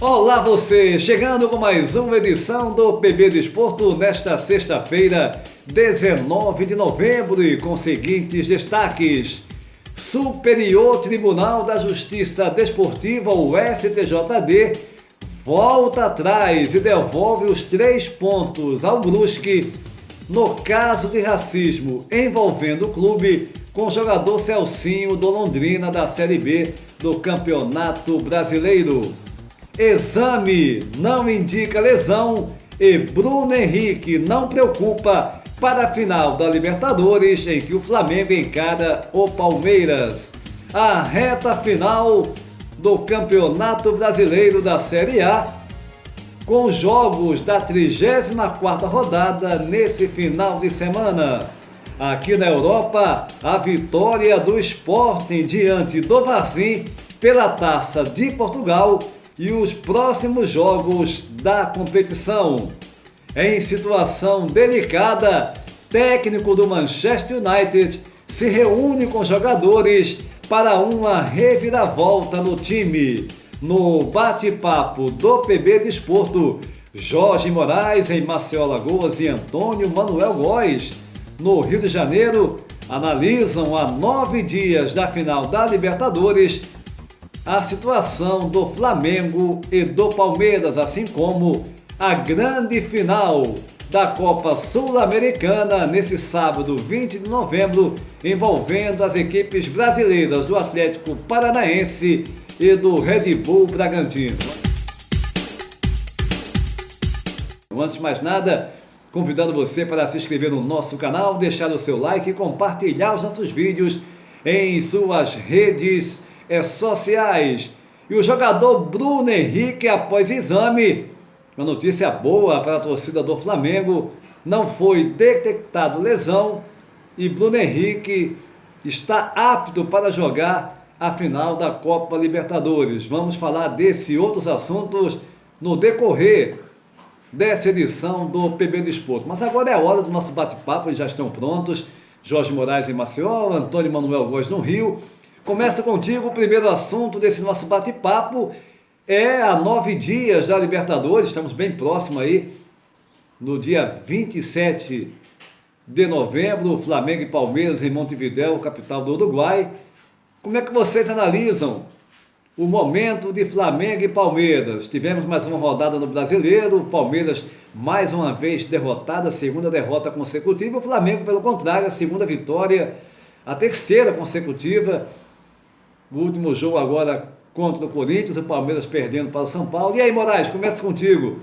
Olá você, chegando com mais uma edição do PB Desporto nesta sexta-feira, 19 de novembro e com seguintes destaques. Superior Tribunal da Justiça Desportiva, o STJD, volta atrás e devolve os 3 pontos ao Brusque no caso de racismo envolvendo o clube com o jogador Celcinho do Londrina da Série B do Campeonato Brasileiro. Exame não indica lesão e Bruno Henrique não preocupa para a final da Libertadores em que o Flamengo encara o Palmeiras. A reta final do Campeonato Brasileiro da Série A com jogos da 34ª rodada nesse final de semana. Aqui na Europa, a vitória do Sporting diante do Varzim pela Taça de Portugal e os próximos jogos da competição. Em situação delicada, técnico do Manchester United se reúne com jogadores para uma reviravolta no time. No bate-papo do PB Desporto, Jorge Moraes em Maceió, Alagoas e Antônio Manuel Góes, no Rio de Janeiro, analisam a 9 dias da final da Libertadores a situação do Flamengo e do Palmeiras, assim como a grande final da Copa Sul-Americana nesse sábado 20 de novembro, envolvendo as equipes brasileiras do Atlético Paranaense e do Red Bull Bragantino. Antes de mais nada, convidando você para se inscrever no nosso canal, deixar o seu like e compartilhar os nossos vídeos em suas redes sociais. E o jogador Bruno Henrique, após exame, uma notícia boa para a torcida do Flamengo, não foi detectado lesão e Bruno Henrique está apto para jogar a final da Copa Libertadores. Vamos falar desse e outros assuntos no decorrer dessa edição do PB Desporto. Mas agora é a hora do nosso bate-papo, eles já estão prontos. Jorge Moraes em Maceió, Antônio Manuel Góes no Rio. Começa contigo, o primeiro assunto desse nosso bate-papo é a 9 dias da Libertadores, estamos bem próximo aí, no dia 27 de novembro, Flamengo e Palmeiras em Montevidéu, capital do Uruguai. Como é que vocês analisam o momento de Flamengo e Palmeiras? Tivemos mais uma rodada no Brasileiro, o Palmeiras mais uma vez derrotado, a segunda derrota consecutiva, o Flamengo, pelo contrário, a segunda vitória, a terceira consecutiva. O último jogo agora contra o Corinthians, o Palmeiras perdendo para o São Paulo. E aí, Moraes, começa contigo.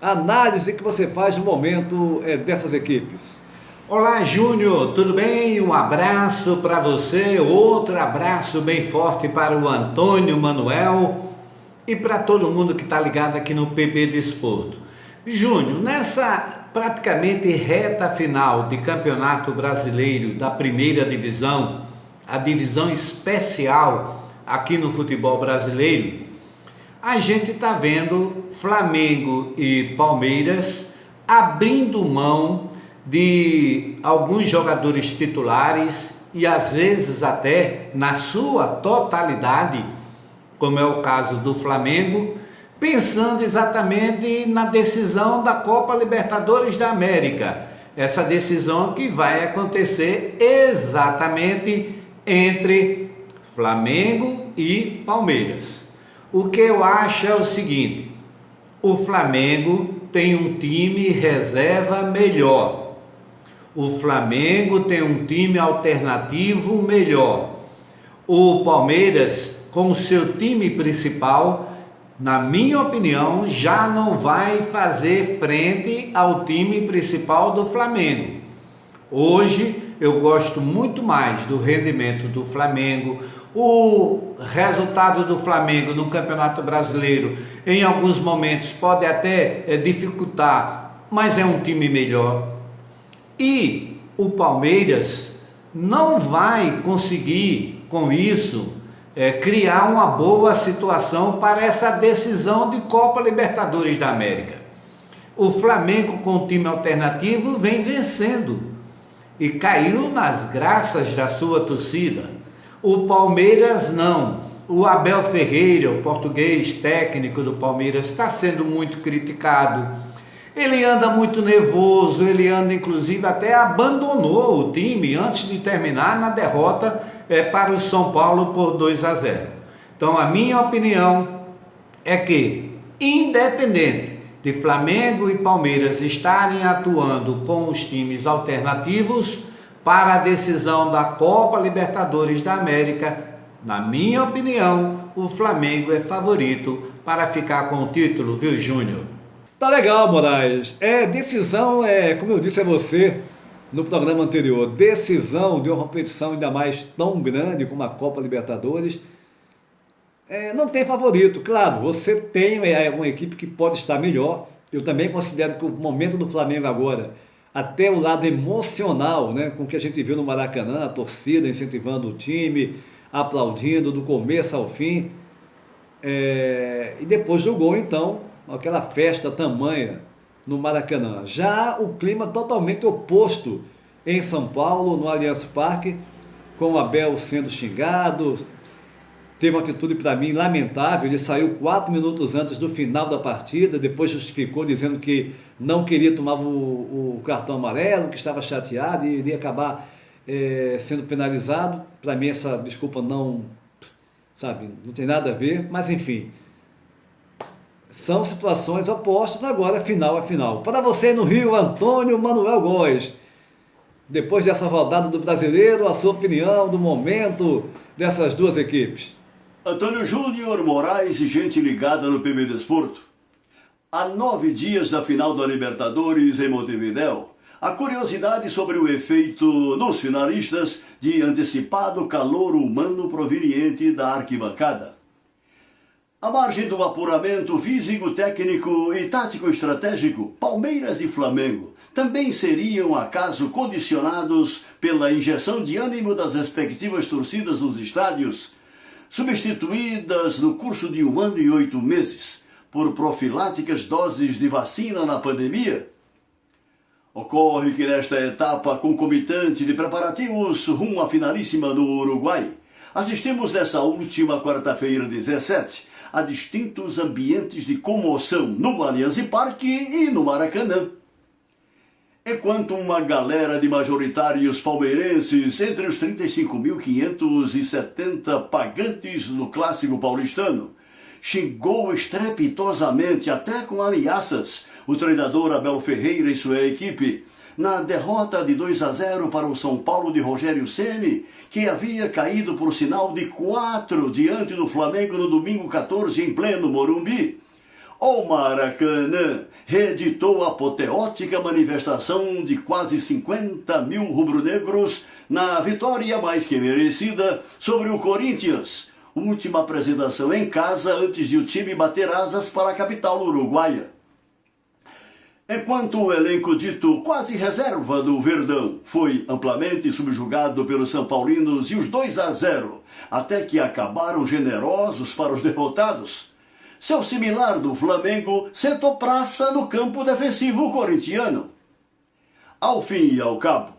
A análise que você faz no momento dessas equipes. Olá, Júnior, tudo bem? Um abraço para você, outro abraço bem forte para o Antônio Manuel e para todo mundo que está ligado aqui no PB Desporto. Júnior, nessa praticamente reta final de Campeonato Brasileiro da Primeira Divisão, a divisão especial aqui no futebol brasileiro, a gente está vendo Flamengo e Palmeiras abrindo mão de alguns jogadores titulares e às vezes até na sua totalidade, como é o caso do Flamengo, pensando exatamente na decisão da Copa Libertadores da América, essa decisão que vai acontecer exatamente entre Flamengo e Palmeiras. O que eu acho é o seguinte: o Flamengo tem um time reserva melhor, o Flamengo tem um time alternativo melhor, o Palmeiras com o seu time principal, na minha opinião, já não vai fazer frente ao time principal do Flamengo. Hoje eu gosto muito mais do rendimento do Flamengo. O resultado do Flamengo no Campeonato Brasileiro em alguns momentos pode até dificultar, mas é um time melhor. E o Palmeiras não vai conseguir com isso criar uma boa situação para essa decisão de Copa Libertadores da América. O Flamengo com o time alternativo vem vencendo e caiu nas graças da sua torcida. O Palmeiras não. O Abel Ferreira, o português técnico do Palmeiras, está sendo muito criticado. Ele anda muito nervoso, ele anda inclusive até abandonou o time antes de terminar na derrota para o São Paulo por 2-0. Então a minha opinião é que, independente de Flamengo e Palmeiras estarem atuando com os times alternativos para a decisão da Copa Libertadores da América, na minha opinião, o Flamengo é favorito para ficar com o título, viu, Júnior? Tá legal, Moraes. Decisão, como eu disse a você no programa anterior, decisão de uma competição ainda mais tão grande como a Copa Libertadores, não tem favorito. Claro, você tem uma equipe que pode estar melhor. Eu também considero que o momento do Flamengo agora, até o lado emocional, né, com o que a gente viu no Maracanã, a torcida incentivando o time, aplaudindo do começo ao fim, e depois do gol, então, aquela festa tamanha no Maracanã. Já o clima totalmente oposto em São Paulo, no Allianz Parque, com o Abel sendo xingado. Teve uma atitude para mim lamentável, ele saiu 4 minutos antes do final da partida, depois justificou dizendo que não queria tomar o cartão amarelo, que estava chateado e iria acabar sendo penalizado. Para mim essa desculpa não tem nada a ver, mas enfim, são situações opostas. Agora final é final. Para você no Rio, Antônio Manuel Góes, depois dessa rodada do Brasileiro, a sua opinião do momento dessas duas equipes? Antônio Júnior, Moraes e gente ligada no PB Desporto. Há 9 dias da final da Libertadores em Montevidéu, a curiosidade sobre o efeito nos finalistas de antecipado calor humano proveniente da arquibancada. À margem do apuramento físico, técnico e tático estratégico, Palmeiras e Flamengo também seriam acaso condicionados pela injeção de ânimo das respectivas torcidas nos estádios, substituídas no curso de 1 ano e 8 meses por profiláticas doses de vacina na pandemia? Ocorre que nesta etapa concomitante de preparativos rumo à finalíssima no Uruguai, assistimos nessa última quarta-feira 17 a distintos ambientes de comoção no Allianz Parque e no Maracanã. Enquanto uma galera de majoritários palmeirenses entre os 35.570 pagantes no clássico paulistano xingou estrepitosamente, até com ameaças, o treinador Abel Ferreira e sua equipe na derrota de 2-0 para o São Paulo de Rogério Ceni, que havia caído por sinal de 4 diante do Flamengo no domingo 14 em pleno Morumbi. O Maracanã reeditou a apoteótica manifestação de quase 50 mil rubro-negros na vitória mais que merecida sobre o Corinthians, última apresentação em casa antes de o time bater asas para a capital uruguaia. Enquanto o elenco dito quase reserva do Verdão foi amplamente subjugado pelos São Paulinos e os 2-0, até que acabaram generosos para os derrotados, seu similar do Flamengo sentou praça no campo defensivo corintiano. Ao fim e ao cabo,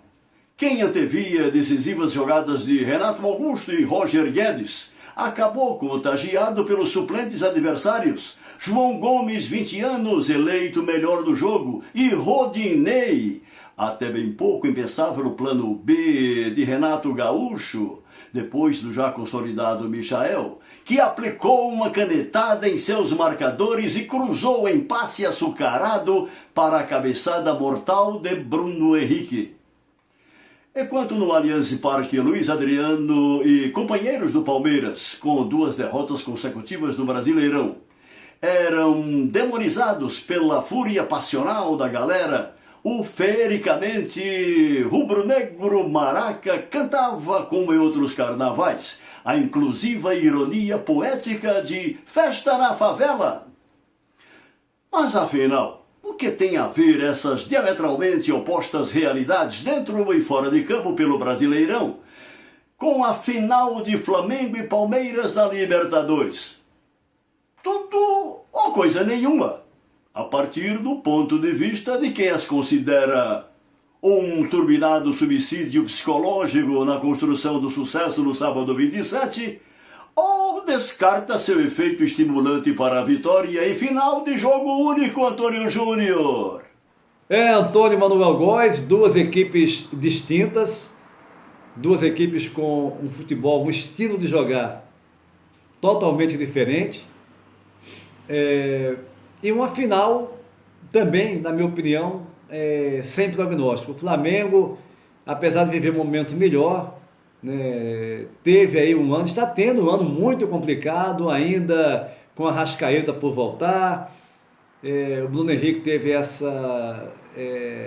quem antevia decisivas jogadas de Renato Augusto e Roger Guedes acabou contagiado pelos suplentes adversários, João Gomes, 20 anos, eleito melhor do jogo, e Rodinei, até bem pouco impensável o plano B de Renato Gaúcho, depois do já consolidado Michael, que aplicou uma canetada em seus marcadores e cruzou em passe açucarado para a cabeçada mortal de Bruno Henrique. Enquanto no Allianz Parque, Luiz Adriano e companheiros do Palmeiras, com 2 derrotas consecutivas no Brasileirão, eram demonizados pela fúria passional da galera, o feericamente rubro-negro Maraca cantava, como em outros carnavais, a inclusiva ironia poética de festa na favela. Mas afinal, o que tem a ver essas diametralmente opostas realidades dentro e fora de campo pelo Brasileirão com a final de Flamengo e Palmeiras da Libertadores? Tudo ou coisa nenhuma, a partir do ponto de vista de quem as considera um turbinado subsídio psicológico na construção do sucesso no sábado 27, ou descarta seu efeito estimulante para a vitória em final de jogo único, Antônio Júnior? Antônio Manuel Góes, duas equipes distintas, duas equipes com um futebol, um estilo de jogar totalmente diferente, e uma final também, na minha opinião, sem prognóstico. O Flamengo, apesar de viver um momento melhor, né, teve aí um ano, está tendo um ano muito complicado ainda, com a Arrascaeta por voltar. O Bruno Henrique teve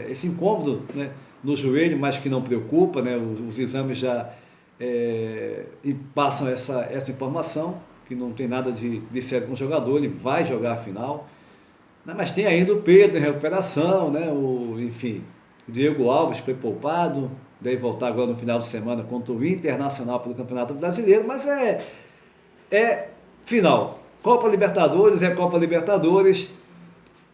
esse incômodo, né, no joelho, mas que não preocupa, né, os exames já passam essa informação, que não tem nada de sério com o jogador, ele vai jogar a final. Mas tem ainda o Pedro em recuperação, né, enfim, o Diego Alves foi poupado, deve voltar agora no final de semana contra o Internacional pelo Campeonato Brasileiro, mas é final. Copa Libertadores é Copa Libertadores.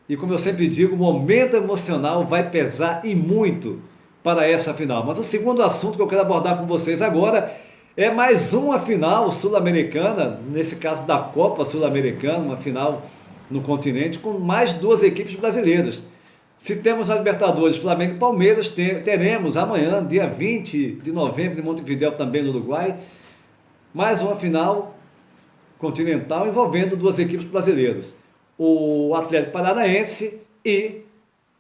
E como eu sempre digo, o momento emocional vai pesar e muito para essa final. Mas o segundo assunto que eu quero abordar com vocês agora é mais uma final sul-americana, nesse caso da Copa Sul-Americana, uma final no continente, com mais duas equipes brasileiras. Se temos na Libertadores Flamengo e Palmeiras, teremos amanhã, dia 20 de novembro, em Montevidéu, também no Uruguai, mais uma final continental envolvendo duas equipes brasileiras. O Atlético Paranaense e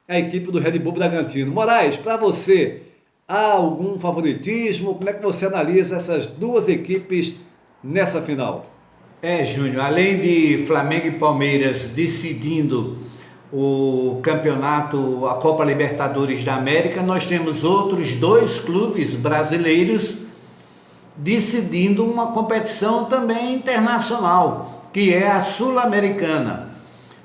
a equipe do Red Bull Bragantino. Moraes, para você, há algum favoritismo? Como é que você analisa essas duas equipes nessa final? Júnior, além de Flamengo e Palmeiras decidindo o campeonato, a Copa Libertadores da América, nós temos outros dois clubes brasileiros decidindo uma competição também internacional, que é a Sul-Americana,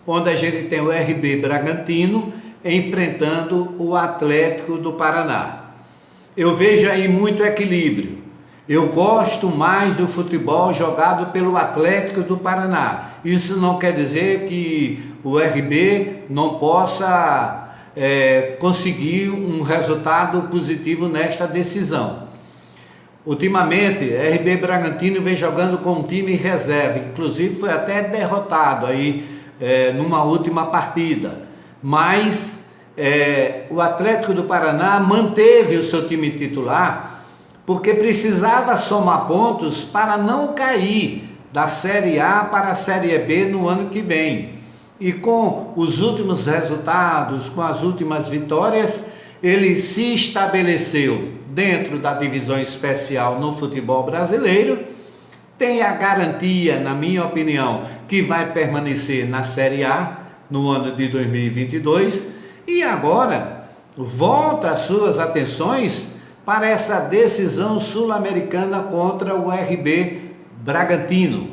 onde a gente tem o RB Bragantino enfrentando o Atlético do Paraná. Eu vejo aí muito equilíbrio. Eu gosto mais do futebol jogado pelo Atlético do Paraná. Isso não quer dizer que o RB não possa conseguir um resultado positivo nesta decisão. Ultimamente, RB Bragantino vem jogando com um time reserva, inclusive foi até derrotado aí numa última partida, mas o Atlético do Paraná manteve o seu time titular porque precisava somar pontos para não cair da Série A para a Série B no ano que vem. E com os últimos resultados, com as últimas vitórias, ele se estabeleceu dentro da divisão especial no futebol brasileiro, tem a garantia, na minha opinião, que vai permanecer na Série A no ano de 2022 e agora volta as suas atenções para essa decisão sul-americana contra o RB Bragantino.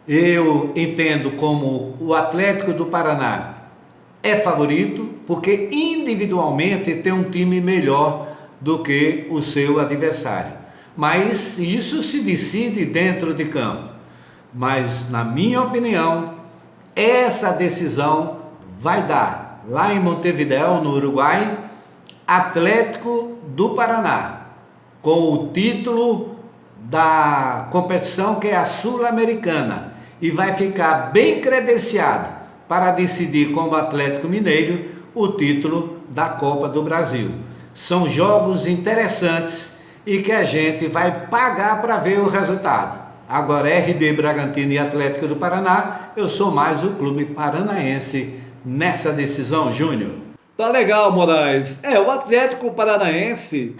Eu entendo como o Atlético do Paraná é favorito, porque individualmente tem um time melhor do que o seu adversário. Mas isso se decide dentro de campo. Mas, na minha opinião, essa decisão vai dar, lá em Montevidéu, no Uruguai, Atlético do Paraná, com o título da competição que é a Sul-Americana, e vai ficar bem credenciado para decidir com o Atlético Mineiro o título da Copa do Brasil. São jogos interessantes e que a gente vai pagar para ver o resultado. Agora, RB Bragantino e Atlético do Paraná, eu sou mais o clube paranaense nessa decisão, Júnior. Tá legal, Moraes. O Atlético Paranaense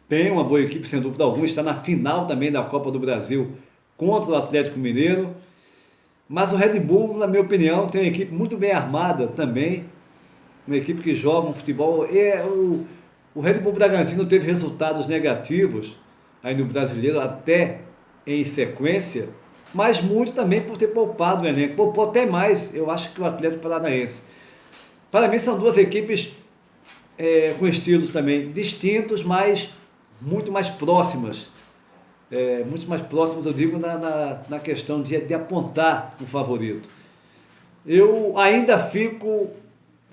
tem uma boa equipe, sem dúvida alguma, está na final também da Copa do Brasil contra o Atlético Mineiro, mas o Red Bull, na minha opinião, tem uma equipe muito bem armada também, uma equipe que joga um futebol. O Red Bull Bragantino teve resultados negativos aí no Brasileiro, até em sequência, mas muito também por ter poupado o elenco, poupou até mais, eu acho, que o Atlético Paranaense. Para mim são duas equipes com estilos também distintos, mas muito mais próximas. Muito mais próximas, eu digo, na questão de apontar o favorito. Eu ainda fico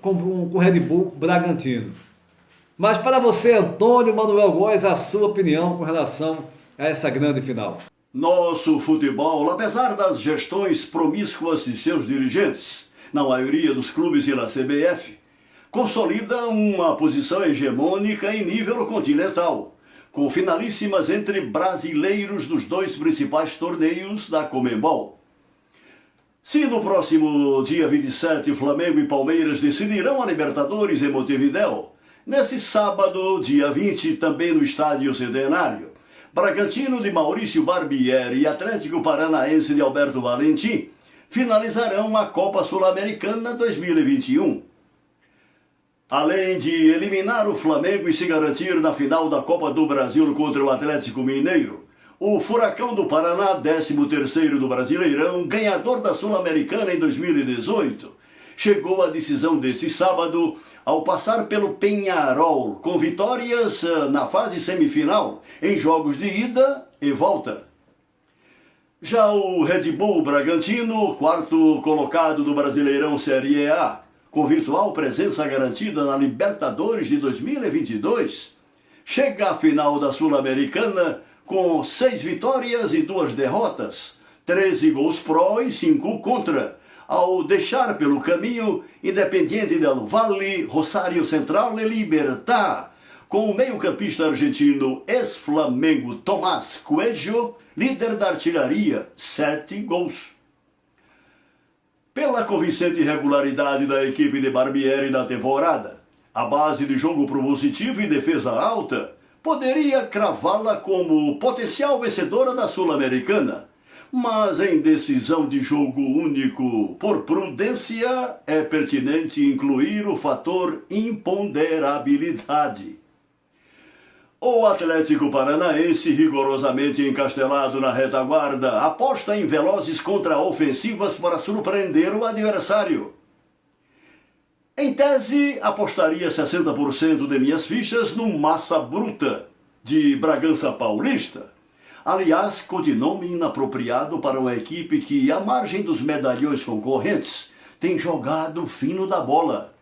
com o Red Bull Bragantino. Mas para você, Antônio Manuel Góes, a sua opinião com relação a essa grande final? Nosso futebol, apesar das gestões promíscuas de seus dirigentes, na maioria dos clubes e na CBF, consolida uma posição hegemônica em nível continental, com finalíssimas entre brasileiros dos dois principais torneios da Conmebol. Se no próximo dia 27 Flamengo e Palmeiras decidirão a Libertadores em Montevidéu, nesse sábado, dia 20, também no Estádio Centenário, Bragantino de Maurício Barbieri e Atlético Paranaense de Alberto Valentim finalizarão a Copa Sul-Americana 2021. Além de eliminar o Flamengo e se garantir na final da Copa do Brasil contra o Atlético Mineiro, o Furacão do Paraná, 13º do Brasileirão, ganhador da Sul-Americana em 2018, chegou à decisão desse sábado ao passar pelo Peñarol, com vitórias na fase semifinal, em jogos de ida e volta. Já o Red Bull Bragantino, quarto colocado do Brasileirão Série A, com virtual presença garantida na Libertadores de 2022, chega à final da Sul-Americana com 6 vitórias e 2 derrotas, 13 gols pró e 5 contra, ao deixar pelo caminho Independiente del Valle, Rosário Central e Libertad, com o meio-campista argentino ex-Flamengo Tomás Coelho, líder da artilharia, 7 gols. Pela convincente regularidade da equipe de Barbieri na temporada, a base de jogo propositivo e defesa alta poderia cravá-la como potencial vencedora da Sul-Americana, mas em decisão de jogo único, por prudência, é pertinente incluir o fator imponderabilidade. O Atlético Paranaense, rigorosamente encastelado na retaguarda, aposta em velozes contraofensivas para surpreender o adversário. Em tese, apostaria 60% de minhas fichas no Massa Bruta, de Bragança Paulista. Aliás, codinome inapropriado para uma equipe que, à margem dos medalhões concorrentes, tem jogado fino da bola.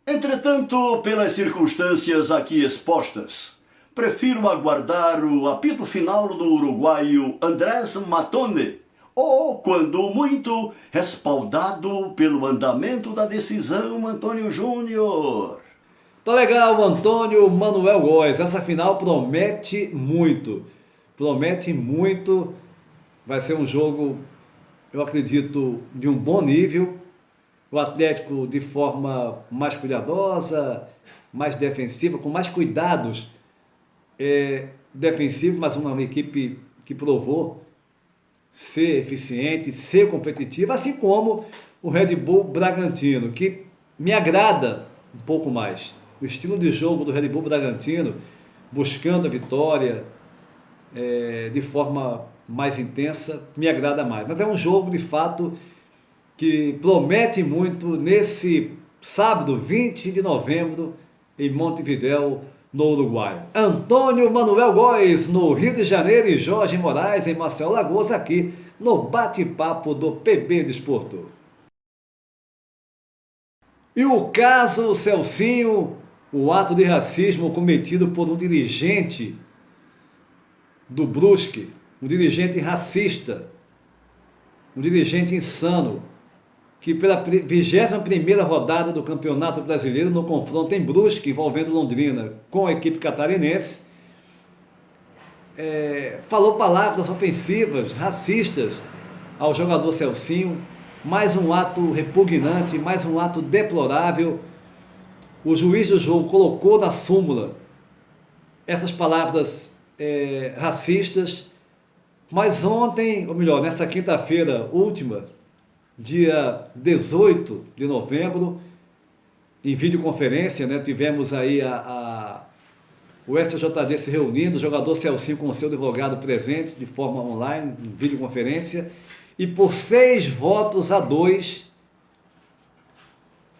Entretanto, pelas circunstâncias aqui expostas, prefiro aguardar o apito final do uruguaio Andrés Mattone, ou, quando muito, respaldado pelo andamento da decisão Antônio Júnior. Tá legal, Antônio Manuel Góes. Essa final promete muito. Promete muito. Vai ser um jogo, eu acredito, de um bom nível. O Atlético de forma mais cuidadosa, mais defensiva, com mais cuidados defensivos, mas uma equipe que provou ser eficiente, ser competitiva, assim como o Red Bull Bragantino, que me agrada um pouco mais. O estilo de jogo do Red Bull Bragantino, buscando a vitória de forma mais intensa, me agrada mais. Mas é um jogo, de fato, que promete muito nesse sábado, 20 de novembro, em Montevidéu, no Uruguai. Antônio Manuel Góes, no Rio de Janeiro, e Jorge Moraes, em Maceió, Alagoas, aqui no Bate-Papo do PB Desporto. E o caso Celcinho, o ato de racismo cometido por um dirigente do Brusque, um dirigente racista, um dirigente insano, que pela 21ª rodada do Campeonato Brasileiro, no confronto em Brusque, envolvendo Londrina com a equipe catarinense, falou palavras ofensivas, racistas ao jogador Celcinho. Mais um ato repugnante, mais um ato deplorável. O juiz do jogo colocou na súmula essas palavras racistas, mas ontem, ou melhor, nessa quinta-feira última, dia 18 de novembro, em videoconferência, tivemos aí o STJD se reunindo, o jogador Celcinho com o seu advogado presente de forma online, em videoconferência, e por 6-2,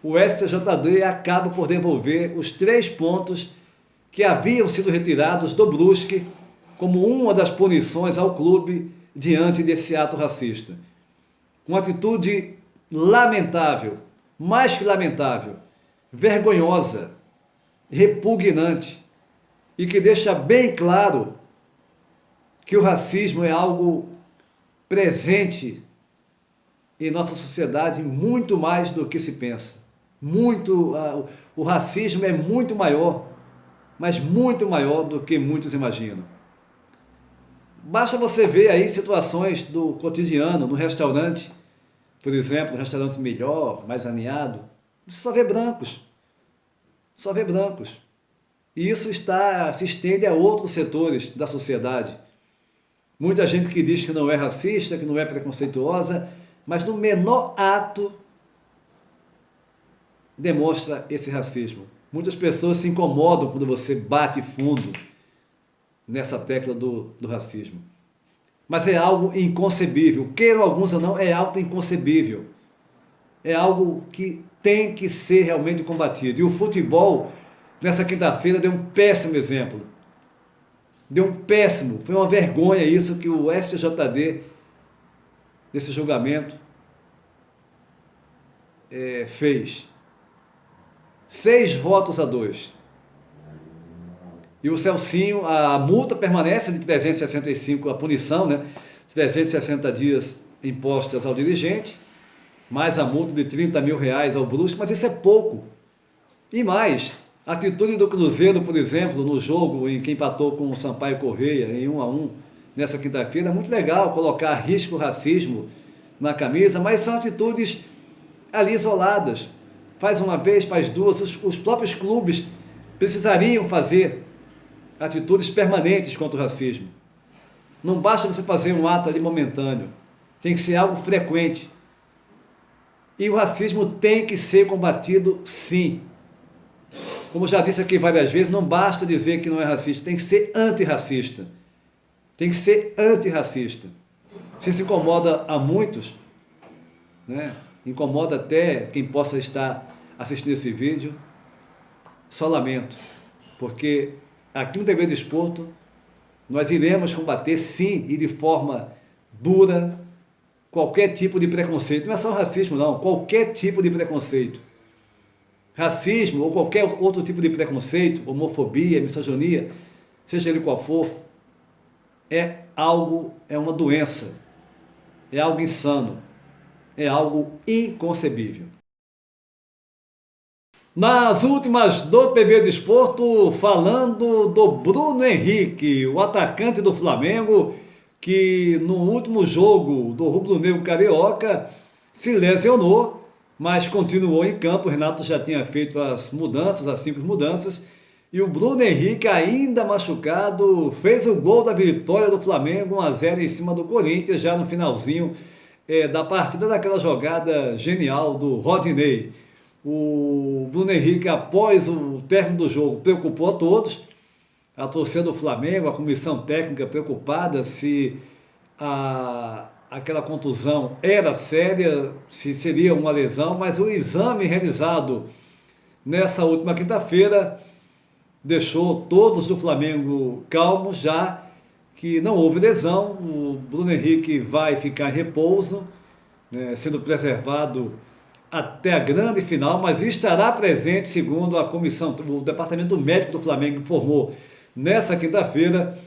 o STJD acaba por devolver os 3 pontos que haviam sido retirados do Brusque como uma das punições ao clube diante desse ato racista. Uma atitude lamentável, mais que lamentável, vergonhosa, repugnante, e que deixa bem claro que o racismo é algo presente em nossa sociedade muito mais do que se pensa. O racismo é muito maior, mas muito maior do que muitos imaginam. Basta você ver aí situações do cotidiano, no restaurante, por exemplo, um restaurante melhor, mais alinhado, você só vê brancos. Só vê brancos. E isso se estende a outros setores da sociedade. Muita gente que diz que não é racista, que não é preconceituosa, mas no menor ato demonstra esse racismo. Muitas pessoas se incomodam quando você bate fundo nessa tecla do racismo. Mas é algo inconcebível. Queiram alguns ou não, é algo inconcebível. É algo que tem que ser realmente combatido. E o futebol, nessa quinta-feira, deu um péssimo exemplo. Deu um péssimo. Foi uma vergonha isso que o STJD, desse julgamento, fez. 6 votos a 2. E o Celcinho, a multa permanece de 365, a punição, né? 360 dias impostas ao dirigente, mais a multa de 30 mil reais ao Brusque, mas isso é pouco. E mais, a atitude do Cruzeiro, por exemplo, no jogo em que empatou com o Sampaio Corrêa em 1-1, nessa quinta-feira, é muito legal colocar risco racismo na camisa, mas são atitudes ali isoladas. Faz uma vez, faz duas, os próprios clubes precisariam fazer atitudes permanentes contra o racismo. Não basta você fazer um ato ali momentâneo, tem que ser algo frequente. E o racismo tem que ser combatido, sim. Como já disse aqui várias vezes, não basta dizer que não é racista, tem que ser antirracista. Tem que ser antirracista. Se isso incomoda a muitos, né? Incomoda até quem possa estar assistindo esse vídeo, só lamento, porque aqui no PB Desporto nós iremos combater, sim, e de forma dura, qualquer tipo de preconceito. Não é só racismo, não, qualquer tipo de preconceito. Racismo ou qualquer outro tipo de preconceito, homofobia, misoginia, seja ele qual for, é uma doença, é algo insano, é algo inconcebível. Nas últimas do PB Desporto, falando do Bruno Henrique, o atacante do Flamengo, que no último jogo do rubro-negro carioca se lesionou, mas continuou em campo. O Renato já tinha feito as mudanças, as 5 mudanças, e o Bruno Henrique, ainda machucado, fez o gol da vitória do Flamengo, 1-0 em cima do Corinthians, já no finalzinho da partida, daquela jogada genial do Rodinei. O Bruno Henrique, após o término do jogo, preocupou a todos, a torcida do Flamengo, a comissão técnica preocupada se aquela contusão era séria, se seria uma lesão, mas o exame realizado nessa última quinta-feira deixou todos do Flamengo calmos, já que não houve lesão. O Bruno Henrique vai ficar em repouso, né, sendo preservado até a grande final, mas estará presente, segundo a comissão, o departamento médico do Flamengo informou nessa quinta-feira.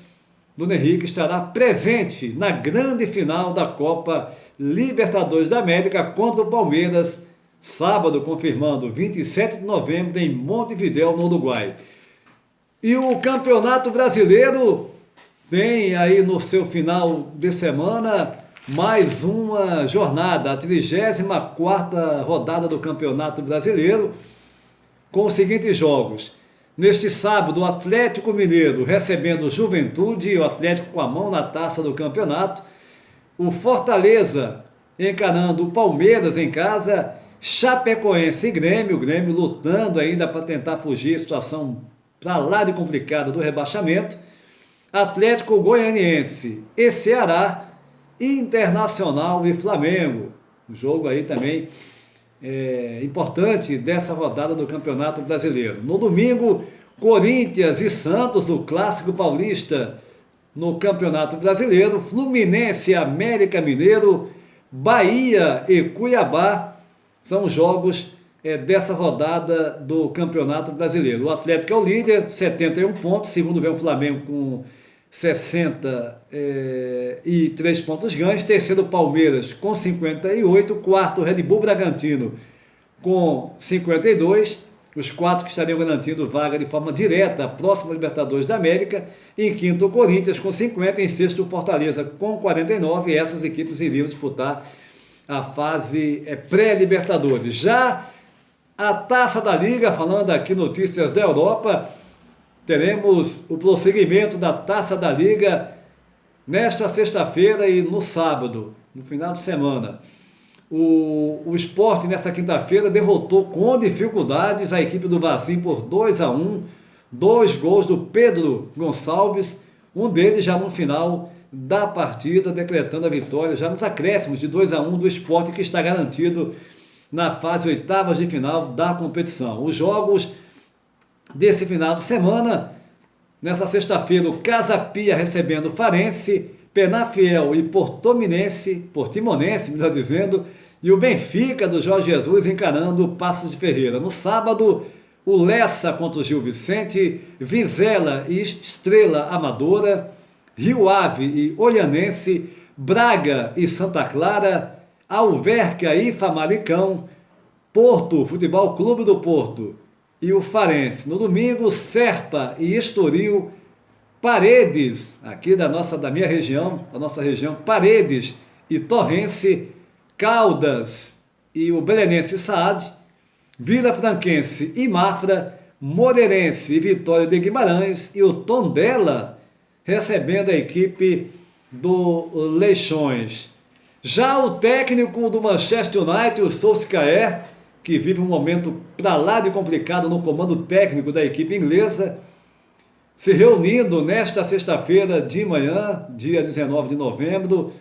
Bruno Henrique estará presente na grande final da Copa Libertadores da América contra o Palmeiras, sábado, confirmando, 27 de novembro, em Montevidéu, no Uruguai. E o Campeonato Brasileiro tem aí no seu final de semana mais uma jornada, a 34ª rodada do Campeonato Brasileiro, com os seguintes jogos. Neste sábado, o Atlético Mineiro recebendo o Juventude, o Atlético com a mão na taça do campeonato. O Fortaleza encarando o Palmeiras em casa. Chapecoense e Grêmio, o Grêmio lutando ainda para tentar fugir da situação para lá de complicada do rebaixamento. Atlético Goianiense e Ceará. Internacional e Flamengo. Um jogo aí também importante dessa rodada do Campeonato Brasileiro. No domingo, Corinthians e Santos, o clássico paulista no Campeonato Brasileiro. Fluminense e América Mineiro, Bahia e Cuiabá são os jogos dessa rodada do Campeonato Brasileiro. O Atlético é o líder, 71 pontos, segundo vem o Flamengo com 63 pontos ganhos. Terceiro, Palmeiras com 58. Quarto, Red Bull Bragantino com 52. Os 4 que estariam garantindo vaga de forma direta à próxima Libertadores da América. Em quinto, o Corinthians com 50. Em sexto, o Fortaleza com 49. E essas equipes iriam disputar a fase pré-Libertadores. Já a Taça da Liga, falando aqui notícias da Europa, teremos o prosseguimento da Taça da Liga nesta sexta-feira e no sábado, no final de semana. O Sport, nessa quinta-feira, derrotou com dificuldades a equipe do Varzim por 2-1, 2 gols do Pedro Gonçalves, um deles já no final da partida, decretando a vitória já nos acréscimos de 2-1 do Sport, que está garantido na fase oitavas de final da competição. Os jogos desse final de semana, nessa sexta-feira, o Casa Pia recebendo o Farense, Penafiel e Portimonense, melhor dizendo, e o Benfica do Jorge Jesus encarando o Passos de Ferreira. No sábado, o Lessa contra o Gil Vicente, Vizela e Estrela Amadora, Rio Ave e Olhanense, Braga e Santa Clara, Alverca e Famalicão, Porto, Futebol Clube do Porto e o Farense. No domingo, Serpa e Estoril, Paredes, aqui da minha região, da nossa região, Paredes e Torrense, Caldas e o Belenense Saad, Vila Franquense e Mafra, Moreirense e Vitória de Guimarães e o Tondela recebendo a equipe do Leixões. Já o técnico do Manchester United, o Solskjaer, que vive um momento para lá de complicado no comando técnico da equipe inglesa, se reunindo nesta sexta-feira de manhã, dia 19 de novembro,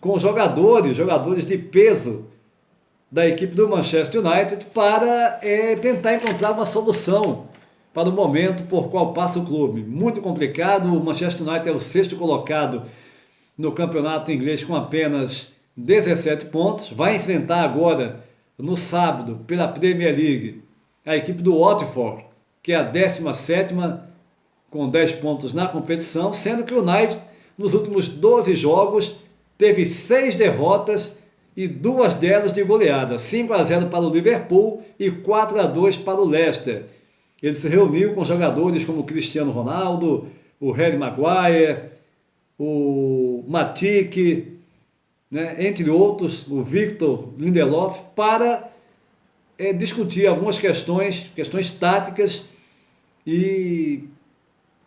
com jogadores de peso da equipe do Manchester United para tentar encontrar uma solução para o momento por qual passa o clube. Muito complicado, o Manchester United é o 6º colocado no campeonato inglês com apenas 17 pontos, vai enfrentar agora, no sábado, pela Premier League, a equipe do Watford, que é a 17ª, com 10 pontos na competição, sendo que o United, nos últimos 12 jogos, teve 6 derrotas e 2 delas de goleada, 5-0 para o Liverpool e 4-2 para o Leicester. Ele se reuniu com jogadores como o Cristiano Ronaldo, o Harry Maguire, o Matip, né, entre outros, o Victor Lindelof, para discutir algumas questões táticas e,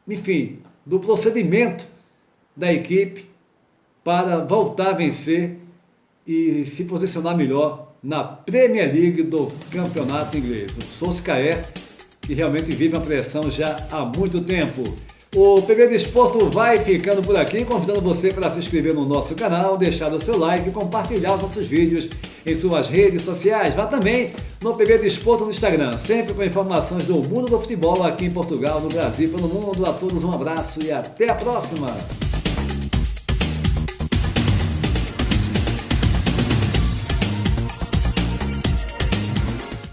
enfim, do procedimento da equipe para voltar a vencer e se posicionar melhor na Premier League do campeonato inglês. O Solskjaer, que realmente vive uma pressão já há muito tempo. O PB Desporto vai ficando por aqui, convidando você para se inscrever no nosso canal, deixar o seu like e compartilhar os nossos vídeos em suas redes sociais. Vá também no PB Desporto no Instagram, sempre com informações do mundo do futebol aqui em Portugal, no Brasil e pelo mundo. A todos um abraço e até a próxima!